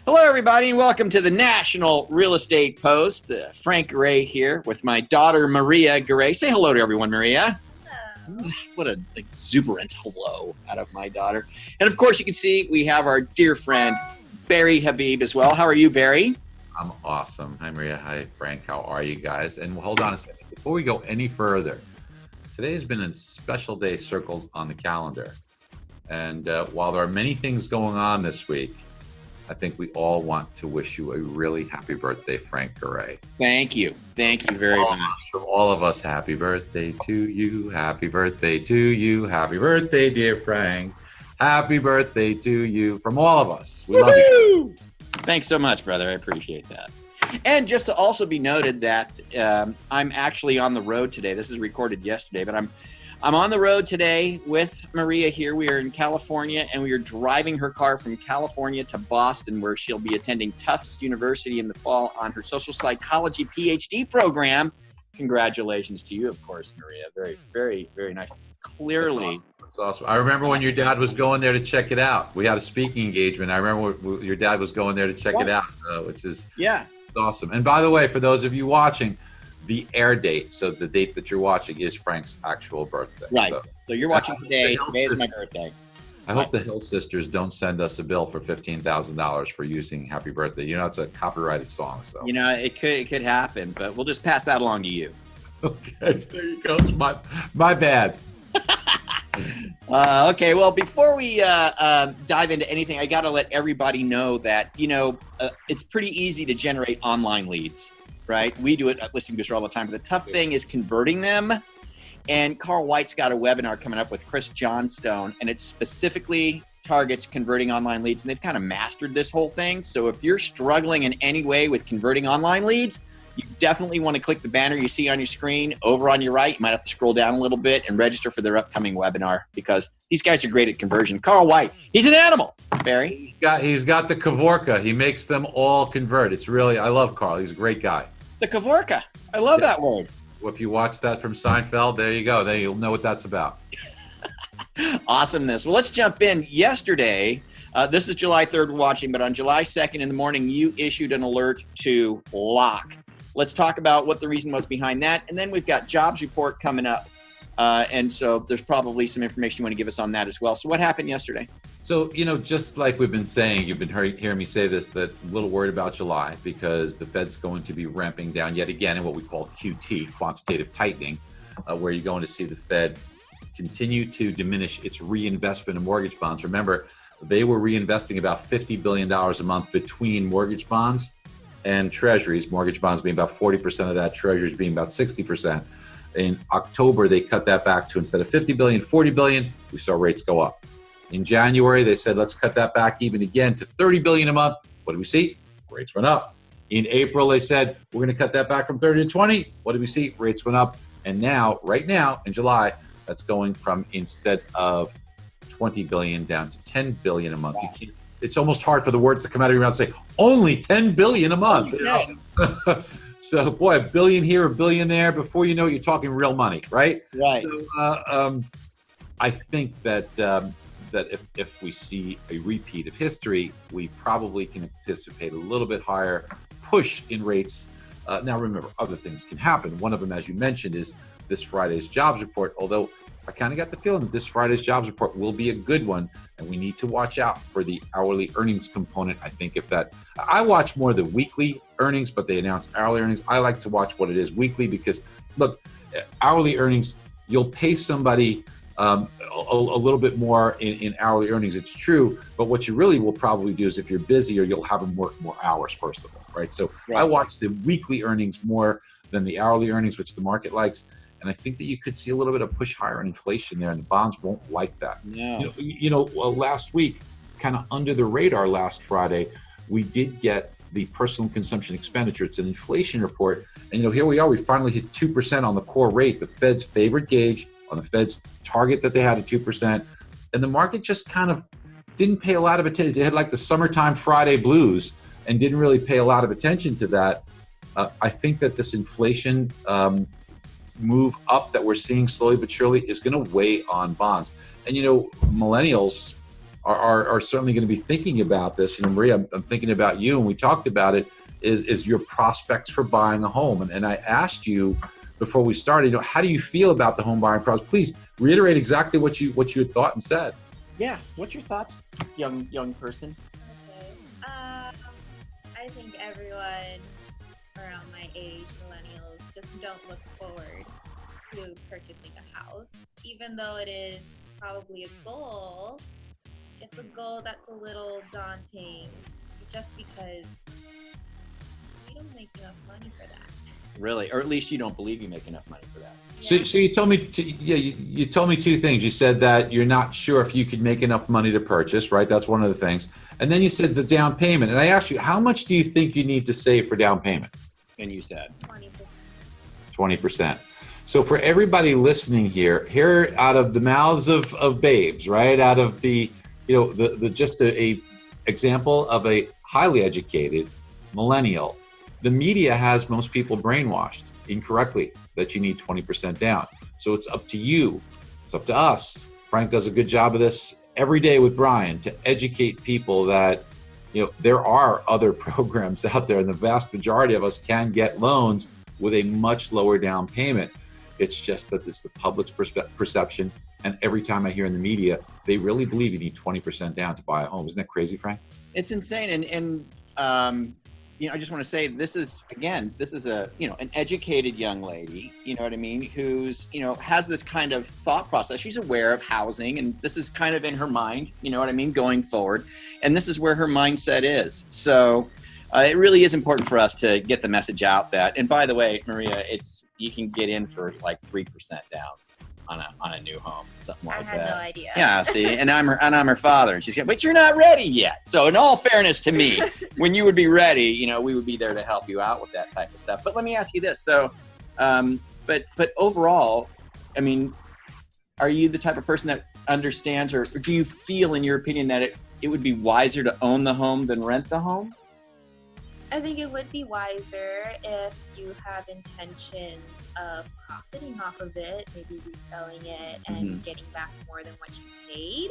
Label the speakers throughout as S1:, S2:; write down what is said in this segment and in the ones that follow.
S1: Hello, everybody, and welcome to the National Real Estate Post. Frank Garay here with my daughter, Maria Garay. Say hello to everyone, Maria.
S2: Hello.
S1: What an exuberant hello out of my daughter. And, of course, you can see we have our dear friend, Barry Habib, as well. How are you, Barry?
S3: I'm awesome. Hi, Maria. Hi, Frank. How are you guys? And hold on a second. Before we go any further, today has been a special day circled on the calendar. And while there are many things going on this week, I think we all want to wish you a really happy birthday, Frank Garay.
S1: Thank you. Thank you very much.
S3: From all of us, happy birthday to you. Happy birthday to you. Happy birthday, dear Frank. Happy birthday to you. From all of us. We love you.
S1: Thanks so much, brother. I appreciate that. And just to also be noted that I'm actually on the road today. This is recorded yesterday, but I'm on the road today with Maria here. We are in California, and we are driving her car from California to Boston, where she'll be attending Tufts University in the fall on her social psychology PhD program. Congratulations to you, of course, Maria. Very, very, very nice. Clearly.
S3: That's awesome. I remember when your dad was going there to check it out. We had a speaking engagement. I remember your dad was going there to check it out, which is awesome. And by the way, for those of you watching, the air date, so the date that you're watching is Frank's actual birthday.
S1: Right. So you're watching today. Today is my birthday.
S3: I hope the Hill Sisters don't send us a bill for $15,000 for using Happy Birthday. You know, it's a copyrighted song. So
S1: you know, it could happen, but we'll just pass that along to you.
S3: Okay, there you go. It's my bad.
S1: Okay, well, before we dive into anything, I got to let everybody know that, it's pretty easy to generate online leads, right? We do it at Listing Booster all the time, but the tough thing is converting them. And Carl White's got a webinar coming up with Chris Johnstone, and it specifically targets converting online leads, and they've kind of mastered this whole thing. So if you're struggling in any way with converting online leads, you definitely want to click the banner you see on your screen over on your right. You might have to scroll down a little bit and register for their upcoming webinar, because these guys are great at conversion. Carl White, he's an animal, Barry.
S3: He's got the Kavorka. He makes them all convert. It's really, I love Carl. He's a great guy.
S1: The Kavorka. I love that word.
S3: Well, if you watch that from Seinfeld, there you go. There you'll know what that's about.
S1: Awesomeness. Well, let's jump in. Yesterday, this is July 3rd we're watching, but on July 2nd in the morning, you issued an alert to lock. Let's talk about what the reason was behind that. And then we've got jobs report coming up. And so there's probably some information you want to give us on that as well. So what happened yesterday?
S3: So, just like we've been saying, you've been hearing me say this, that a little worried about July because the Fed's going to be ramping down yet again in what we call QT, quantitative tightening, where you're going to see the Fed continue to diminish its reinvestment in mortgage bonds. Remember, they were reinvesting about $50 billion a month between mortgage bonds and treasuries, mortgage bonds being about 40% of that, treasuries being about 60%. In October, they cut that back to, instead of 50 billion, 40 billion. We saw rates go up. In January, they said, let's cut that back even again to 30 billion a month. What did we see? Rates went up. In April, they said, we're going to cut that back from 30 to 20. What did we see? Rates went up. And now, right now, in July, that's going from, instead of 20 billion down to 10 billion a month.
S1: Wow.
S3: It's almost hard for the words to come out of your mouth and say, only 10 billion a month. So, boy, a billion here, a billion there. Before you know it, you're talking real money, right?
S1: Right.
S3: So, I think that if we see a repeat of history, we probably can anticipate a little bit higher push in rates. Now, remember, other things can happen. One of them, as you mentioned, is this Friday's jobs report, although I kind of got the feeling that this Friday's jobs report will be a good one, and we need to watch out for the hourly earnings component. I think I watch more the weekly earnings, but they announced hourly earnings. I like to watch what it is weekly because, look, hourly earnings, you'll pay somebody a little bit more in hourly earnings. It's true, but what you really will probably do is, if you're busier, you'll have them work more hours, first of all, right? So I watch the weekly earnings more than the hourly earnings, which the market likes. And I think that you could see a little bit of push higher in inflation there, and the bonds won't like that.
S1: No.
S3: Last week, kind of under the radar last Friday, we did get the personal consumption expenditure. It's an inflation report. And, here we are. We finally hit 2% on the core rate, the Fed's favorite gauge, on the Fed's target that they had at 2%. And the market just kind of didn't pay a lot of attention. It had like the summertime Friday blues and didn't really pay a lot of attention to that. I think that this inflation move up that we're seeing slowly but surely is going to weigh on bonds. And millennials, are certainly going to be thinking about this. You know, Maria, I'm thinking about you, and we talked about it, is your prospects for buying a home. And I asked you before we started, you know, how do you feel about the home buying process? Please reiterate exactly what you had thought and said.
S1: Yeah. What's your thoughts, young person?
S2: Okay. I think everyone around my age, millennials, just don't look forward to purchasing a house, even though it is probably a goal. It's a goal that's a little daunting, just because we don't make enough money for that.
S1: Really, or at least you don't believe you make enough money for that.
S2: Yeah.
S3: So you told me, you told me two things. You said that you're not sure if you could make enough money to purchase, right? That's one of the things. And then you said the down payment. And I asked you, how much do you think you need to save for down payment?
S1: And you said
S2: 20%.
S3: 20%. So for everybody listening here out of the mouths of babes, right? Out of the, you know, the just a example of a highly educated millennial. The media has most people brainwashed incorrectly that you need 20% down. So it's up to you. It's up to us. Frank does a good job of this every day with Brian to educate people that, you know, there are other programs out there, and the vast majority of us can get loans with a much lower down payment. It's just that it's the public's perception. And every time I hear in the media, they really believe you need 20% down to buy a home. Isn't that crazy, Frank?
S1: it's insane. You know, I just want to say this is a, you know, an educated young lady, you know what I mean, who's, you know, has this kind of thought process. She's aware of housing, and this is kind of in her mind, you know what I mean, going forward. And this is where her mindset is. So it really is important for us to get the message out that, and by the way, Maria, you can get in for like 3% down on a new home, something like that.
S2: I had no idea.
S1: Yeah, see, and I'm her father, and she's going, but you're not ready yet. So in all fairness to me, when you would be ready, you know, we would be there to help you out with that type of stuff. But let me ask you this. So, but overall, I mean, are you the type of person that understands, or do you feel, in your opinion, that it would be wiser to own the home than rent the home?
S2: I think it would be wiser if you have intentions of profiting off of it, maybe reselling it and getting back more than what you paid.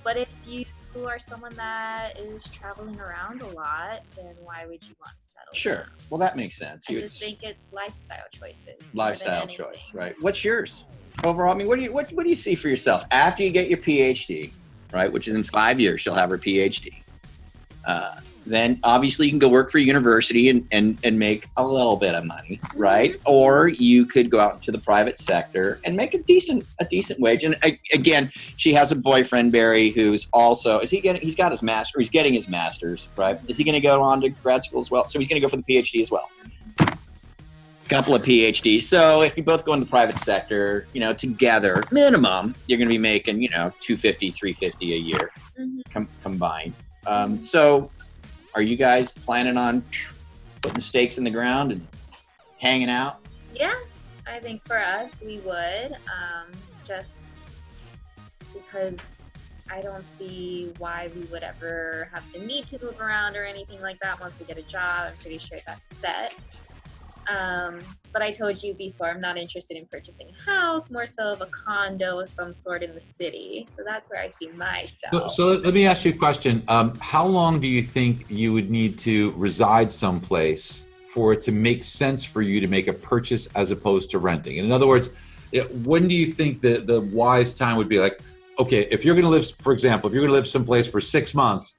S2: But if you are someone that is traveling around a lot, then why would you want to settle?
S1: Sure. Well, that makes sense.
S2: I just think it's lifestyle choices.
S1: Lifestyle choice, right? What's yours overall? I mean, what do you see for yourself after you get your PhD, right? Which is in 5 years, she'll have her PhD. Then obviously you can go work for a university and make a little bit of money, right? Or you could go out into the private sector and make a decent wage. And again, she has a boyfriend, Barry, who's also, he's getting his master's, right? Is he going to go on to grad school as well? So he's going to go for the PhD as well. Couple of PhDs. So if you both go in the private sector, you know, together, minimum, you're going to be making, you know, $250, $350 a year combined. So are you guys planning on putting stakes in the ground and hanging out?
S2: Yeah, I think for us, we would, just because I don't see why we would ever have the need to move around or anything like that. Once we get a job, I'm pretty sure that's set. But I told you before, I'm not interested in purchasing a house, more so of a condo of some sort in the city. So that's where I see myself.
S3: So let me ask you a question. How long do you think you would need to reside someplace for it to make sense for you to make a purchase as opposed to renting? In other words, when do you think the wise time would be? Like, okay, if you're going to live, for example, if you're going to live someplace for 6 months,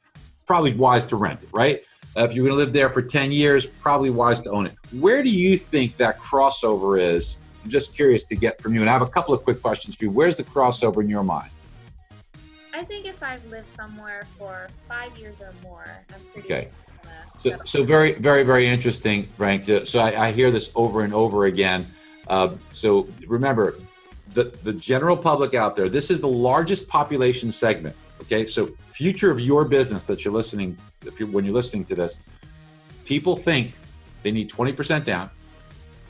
S3: probably wise to rent it, right? If you're going to live there for 10 years, probably wise to own it. Where do you think that crossover is? I'm just curious to get from you. And I have a couple of quick questions for you. Where's the crossover in your mind?
S2: I think if I've lived somewhere for 5 years or more, I'm pretty
S3: okay. So very, very, very interesting, Frank. So I hear this over and over again. So remember, the general public out there, this is the largest population segment. Okay, so future of your business that you're listening, when you're listening to this, people think they need 20% down.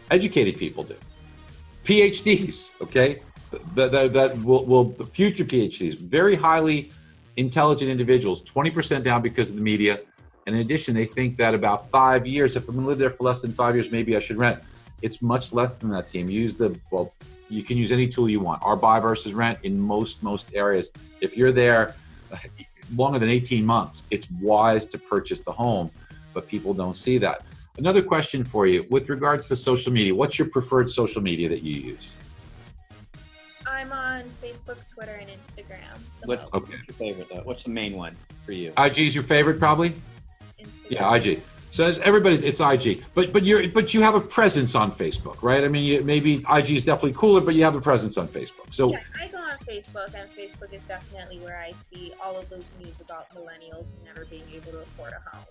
S3: Educated people do. PhDs, okay, that will the future PhDs, very highly intelligent individuals, 20% down because of the media. And in addition, they think that about 5 years, if I'm going to live there for less than 5 years, maybe I should rent. It's much less than that, team. Use the You can use any tool you want. Our buy versus rent in most areas. If you're there longer than 18 months, it's wise to purchase the home, but people don't see that. Another question for you with regards to social media. What's your preferred social media that you use?
S2: I'm on Facebook, Twitter, and Instagram.
S1: What's your favorite though? What's the main one for you?
S3: IG is your favorite, probably?
S2: Instagram.
S3: Yeah, IG. So as everybody, it's IG. But you have a presence on Facebook, right? I mean, maybe IG is definitely cooler, but you have a presence on Facebook. So
S2: yeah, I go on Facebook, and Facebook is definitely where I see all of those news about millennials never being able to afford a home.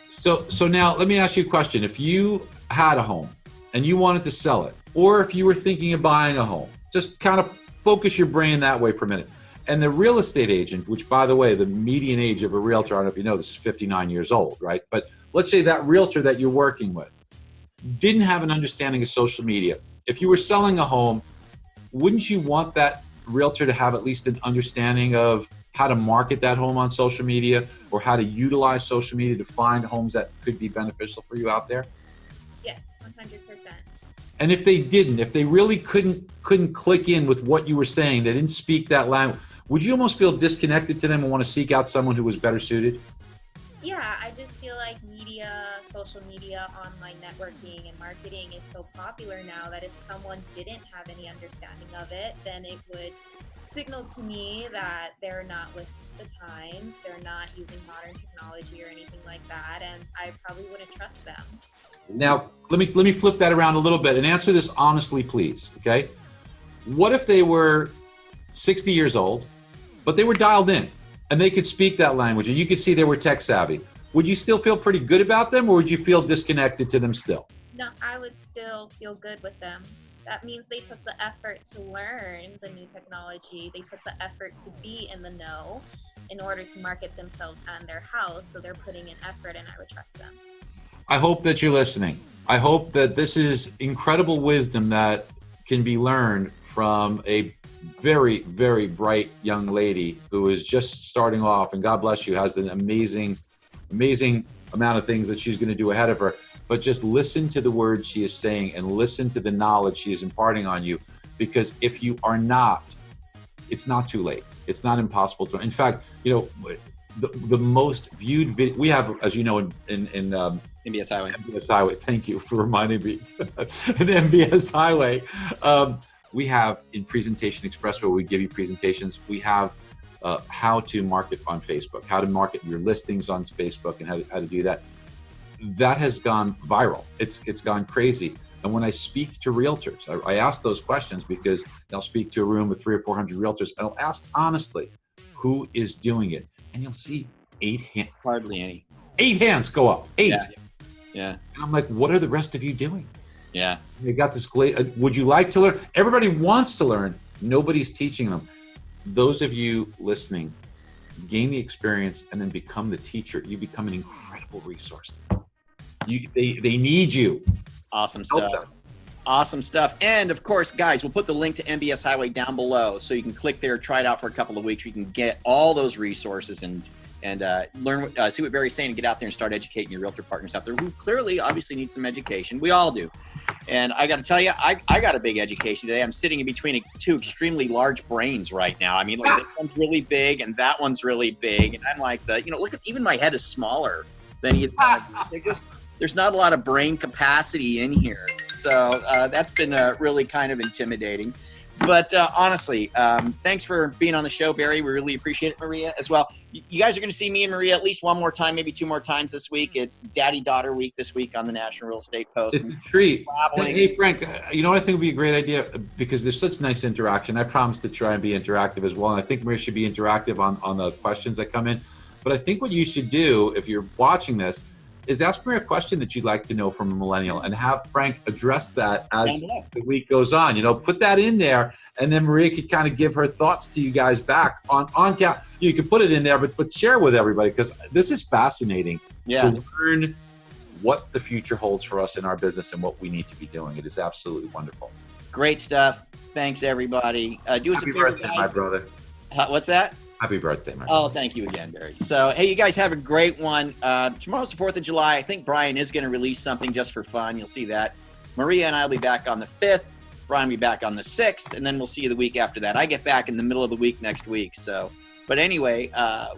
S3: So now let me ask you a question. If you had a home and you wanted to sell it, or if you were thinking of buying a home, just kind of focus your brain that way for a minute. And the real estate agent, which by the way, the median age of a realtor, I don't know if you know, this is 59 years old, right? But let's say that realtor that you're working with didn't have an understanding of social media. If you were selling a home, wouldn't you want that realtor to have at least an understanding of how to market that home on social media, or how to utilize social media to find homes that could be beneficial for you out there?
S2: Yes, 100%.
S3: And if they didn't, if they really couldn't click in with what you were saying, they didn't speak that language, would you almost feel disconnected to them and want to seek out someone who was better suited?
S2: Yeah, I just feel like media, social media, online networking, and marketing is so popular now that if someone didn't have any understanding of it, then it would signal to me that they're not with the times, they're not using modern technology or anything like that, and I probably wouldn't trust them.
S3: Now, let me flip that around a little bit and answer this honestly, please, okay? What if they were 60 years old, but they were dialed in and they could speak that language and you could see they were tech savvy? Would you still feel pretty good about them, or would you feel disconnected to them still?
S2: No, I would still feel good with them. That means they took the effort to learn the new technology. They took the effort to be in the know in order to market themselves and their house. So they're putting in effort, and I would trust them.
S3: I hope that you're listening. I hope that this is incredible wisdom that can be learned from a very, very bright young lady who is just starting off, and God bless you, has an amazing amount of things that she's going to do ahead of her. But just listen to the words she is saying and listen to the knowledge she is imparting on you, because if you are not, it's not too late. It's not impossible to. In fact, you know, the most viewed video we have, as you know, in
S1: MBS Highway.
S3: MBS Highway. Thank you for reminding me. In MBS Highway, we have in Presentation Express, where we give you presentations. We have how to market on Facebook, how to market your listings on Facebook, and how to do that. That has gone viral. It's gone crazy. And when I speak to realtors, I ask those questions because I'll speak to a room with 300 or 400 realtors, and I'll ask honestly, who is doing it? And you'll see 8 hands.
S1: Hardly any.
S3: 8 hands go up. 8.
S1: Yeah.
S3: And I'm like, what are the rest of you doing?
S1: Yeah.
S3: They got this would you like to learn? Everybody wants to learn. Nobody's teaching them. Those of you listening, gain the experience and then become the teacher. You become an incredible resource. They need you.
S1: Awesome stuff. Awesome stuff. And of course, guys, we'll put the link to MBS Highway down below, so you can click there, try it out for a couple of weeks. You can get all those resources and learn, see what Barry's saying, and get out there and start educating your realtor partners out there who clearly, obviously need some education. We all do. And I got to tell you, I got a big education today. I'm sitting in between 2 extremely large brains right now. I mean, like this one's really big and that one's really big. And I'm like, look at, even my head is smaller than you think. There's not a lot of brain capacity in here. So that's been really kind of intimidating. But honestly, thanks for being on the show, Barry. We really appreciate it, Maria, as well. You guys are going to see me and Maria at least one more time, maybe 2 more times this week. It's Daddy-Daughter Week this week on the National Real Estate Post.
S3: It's a treat. Hey, Frank, you know what I think would be a great idea? Because there's such nice interaction. I promise to try and be interactive as well. And I think Maria should be interactive on the questions that come in. But I think what you should do, if you're watching this, is ask Maria a question that you'd like to know from a millennial and have Frank address that as the week goes on. Put that in there, and then Maria could kind of give her thoughts to you guys back on you can put it in there, but share with everybody, because this is fascinating to learn what the future holds for us in our business and what we need to be doing. It is absolutely wonderful. Great stuff. Thanks, everybody. Do us a favor, guys. My brother. What's that? Happy birthday, man. Oh, thank you again, Barry. So, hey, you guys have a great one. Tomorrow's the 4th of July. I think Brian is going to release something just for fun. You'll see that. Maria and I will be back on the 5th.
S1: Brian will be back on the 6th, and then we'll see you the week after that. I get back in the middle of the week next week. So, but anyway,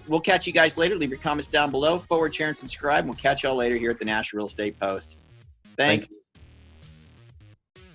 S1: we'll catch you guys later. Leave your comments down below. Forward, share, and subscribe. And we'll catch y'all later here at the National Real Estate Post. Thanks.
S3: Thank you.